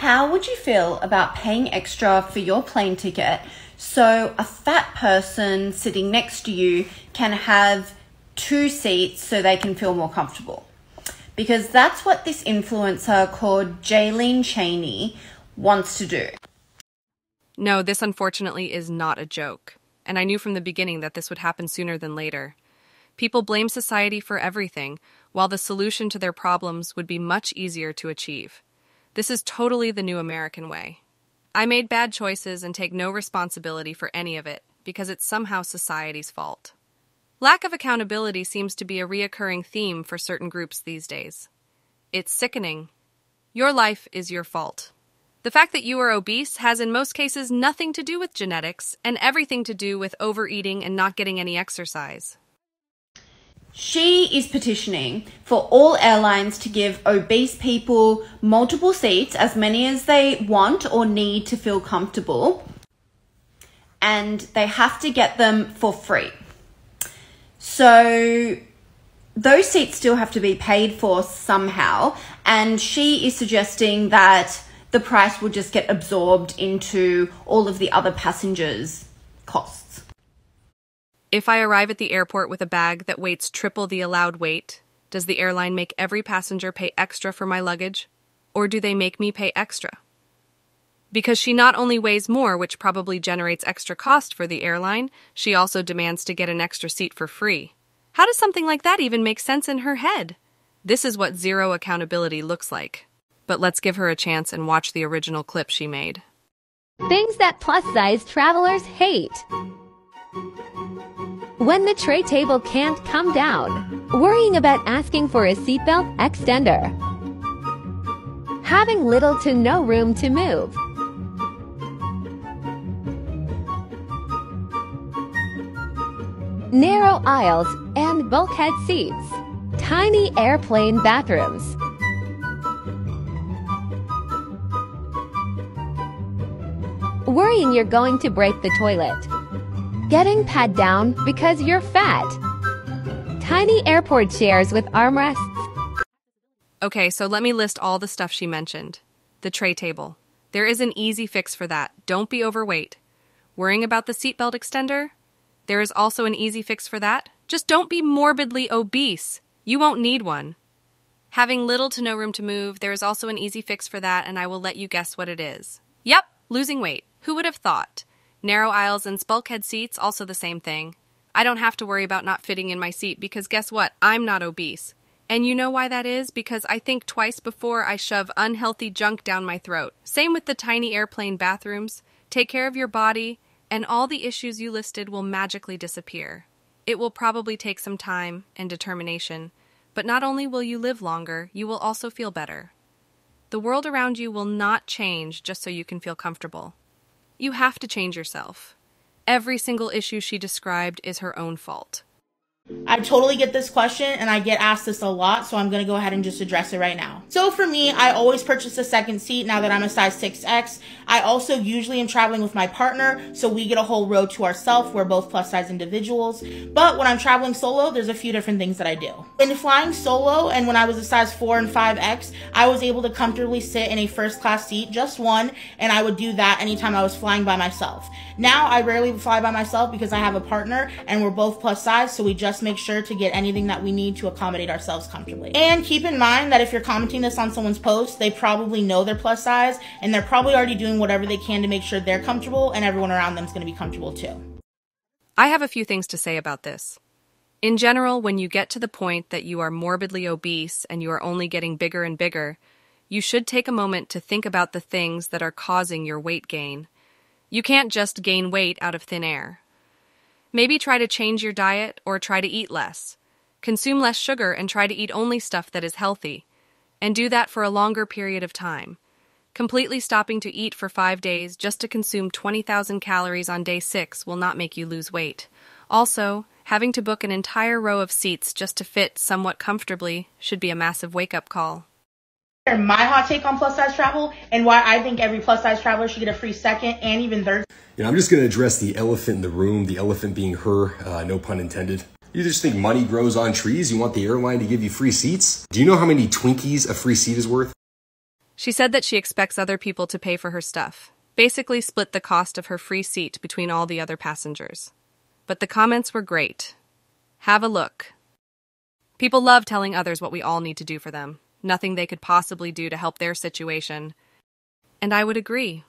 How would you feel about paying extra for your plane ticket so a fat person sitting next to you can have 2 seats so they can feel more comfortable? Because that's what this influencer called Jaylene Cheney wants to do. No, this unfortunately is not a joke. And I knew from the beginning that this would happen sooner than later. People blame society for everything, while the solution to their problems would be much easier to achieve. This is totally the new American way. I made bad choices and take no responsibility for any of it, because it's somehow society's fault. Lack of accountability seems to be a reoccurring theme for certain groups these days. It's sickening. Your life is your fault. The fact that you are obese has in most cases nothing to do with genetics and everything to do with overeating and not getting any exercise. She is petitioning for all airlines to give obese people multiple seats, as many as they want or need to feel comfortable, and they have to get them for free. So those seats still have to be paid for somehow, and she is suggesting that the price will just get absorbed into all of the other passengers' costs. If I arrive at the airport with a bag that weighs triple the allowed weight, does the airline make every passenger pay extra for my luggage? Or do they make me pay extra? Because she not only weighs more, which probably generates extra cost for the airline, she also demands to get an extra seat for free. How does something like that even make sense in her head? This is what zero accountability looks like. But let's give her a chance and watch the original clip she made. Things that plus-size travelers hate. When the tray table can't come down, worrying about asking for a seatbelt extender, having little to no room to move, narrow aisles and bulkhead seats, tiny airplane bathrooms, worrying you're going to break the toilet, getting pat down because you're fat, tiny airport chairs with armrests. Okay, so let me list all the stuff she mentioned. The tray table. There is an easy fix for that. Don't be overweight. Worrying about the seatbelt extender? There is also an easy fix for that. Just don't be morbidly obese. You won't need one. Having little to no room to move, there is also an easy fix for that, and I will let you guess what it is. Yep, losing weight. Who would have thought? Narrow aisles and bulkhead seats, also the same thing. I don't have to worry about not fitting in my seat because guess what? I'm not obese. And you know why that is? Because I think twice before I shove unhealthy junk down my throat. Same with the tiny airplane bathrooms. Take care of your body, and all the issues you listed will magically disappear. It will probably take some time and determination, but not only will you live longer, you will also feel better. The world around you will not change just so you can feel comfortable. You have to change yourself. Every single issue she described is her own fault. I totally get this question and I get asked this a lot, so I'm going to go ahead and just address it right now. So for me, I always purchase a second seat now that I'm a size 6X. I also usually am traveling with my partner, so we get a whole row to ourselves. We're both plus size individuals. But when I'm traveling solo, there's a few different things that I do. In flying solo and when I was a size 4 and 5X, I was able to comfortably sit in a first class seat, just one, and I would do that anytime I was flying by myself. Now I rarely fly by myself because I have a partner and we're both plus size, so we just make sure to get anything that we need to accommodate ourselves comfortably. And keep in mind that if you're commenting this on someone's post, they probably know they're plus size and they're probably already doing whatever they can to make sure they're comfortable and everyone around them is going to be comfortable too. I have a few things to say about this. In general, when you get to the point that you are morbidly obese and you are only getting bigger and bigger, you should take a moment to think about the things that are causing your weight gain. You can't just gain weight out of thin air. Maybe try to change your diet or try to eat less. Consume less sugar and try to eat only stuff that is healthy. And do that for a longer period of time. Completely stopping to eat for 5 days just to consume 20,000 calories on day 6 will not make you lose weight. Also, having to book an entire row of seats just to fit somewhat comfortably should be a massive wake-up call. My hot take on plus size travel and why I think every plus size traveler should get a free second and even third. I'm just going to address the elephant in the room, the elephant being her, no pun intended. You just think money grows on trees? You want the airline to give you free seats? Do you know how many Twinkies a free seat is worth? She said that she expects other people to pay for her stuff, basically split the cost of her free seat between all the other passengers. But the comments were great. Have a look. People love telling others what we all need to do for them, nothing they could possibly do to help their situation. And I would agree.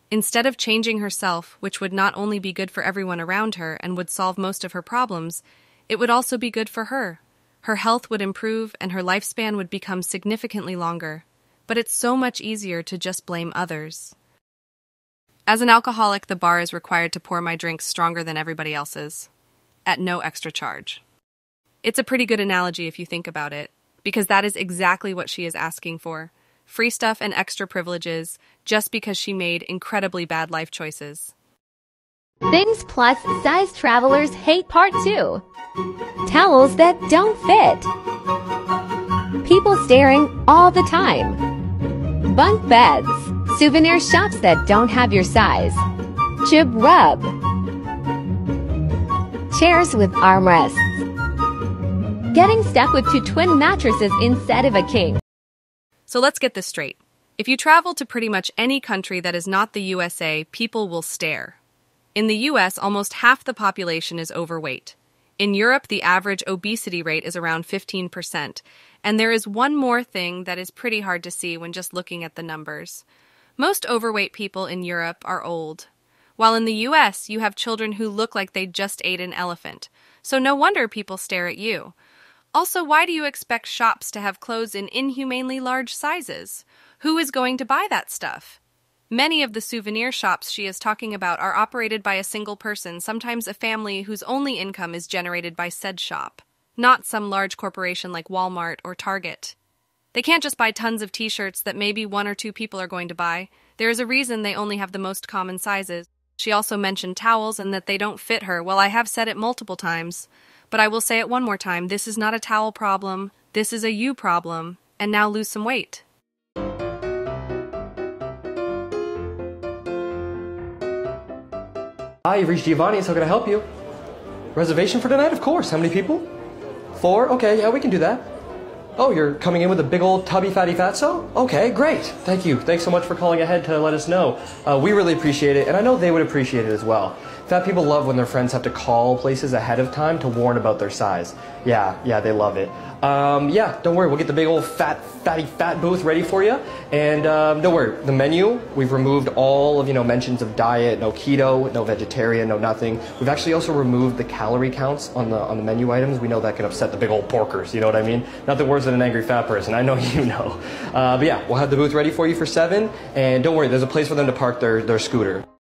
Instead of changing herself, which would not only be good for everyone around her and would solve most of her problems, it would also be good for her. Her health would improve and her lifespan would become significantly longer. But it's so much easier to just blame others. As an alcoholic, the bar is required to pour my drinks stronger than everybody else's, at no extra charge. It's a pretty good analogy if you think about it, because that is exactly what she is asking for. Free stuff and extra privileges, just because she made incredibly bad life choices. Things plus size travelers hate part 2. Towels that don't fit. People staring all the time. Bunk beds. Souvenir shops that don't have your size. Jib rub. Chairs with armrests. Getting stuck with 2 twin mattresses instead of a king. So let's get this straight. If you travel to pretty much any country that is not the USA, people will stare. In the US, almost half the population is overweight. In Europe, the average obesity rate is around 15%. And there is one more thing that is pretty hard to see when just looking at the numbers. Most overweight people in Europe are old. While in the US, you have children who look like they just ate an elephant. So no wonder people stare at you. Also, why do you expect shops to have clothes in inhumanely large sizes? Who is going to buy that stuff? Many of the souvenir shops she is talking about are operated by a single person, sometimes a family whose only income is generated by said shop, not some large corporation like Walmart or Target. They can't just buy tons of t-shirts that maybe 1 or 2 people are going to buy. There is a reason they only have the most common sizes. She also mentioned towels and that they don't fit her. Well, I have said it multiple times, but I will say it one more time. This is not a towel problem. This is a you problem. And now lose some weight. Hi, you've reached Giovanni's. How can I help you? Reservation for tonight? Of course. How many people? 4? Okay, yeah, we can do that. Oh, you're coming in with a big old tubby fatty fatso? Okay, great. Thank you. Thanks so much for calling ahead to let us know. We really appreciate it, and I know they would appreciate it as well. Fat people love when their friends have to call places ahead of time to warn about their size. Yeah, they love it. Yeah, don't worry. We'll get the big old fat booth ready for you. And don't worry, the menu, we've removed all of, mentions of diet, no keto, no vegetarian, no nothing. We've actually also removed the calorie counts on the menu items. We know that can upset the big old porkers, you know what I mean? Nothing worse than an angry fat person. I know you know. But yeah, we'll have the booth ready for you for 7. And don't worry, there's a place for them to park their scooter.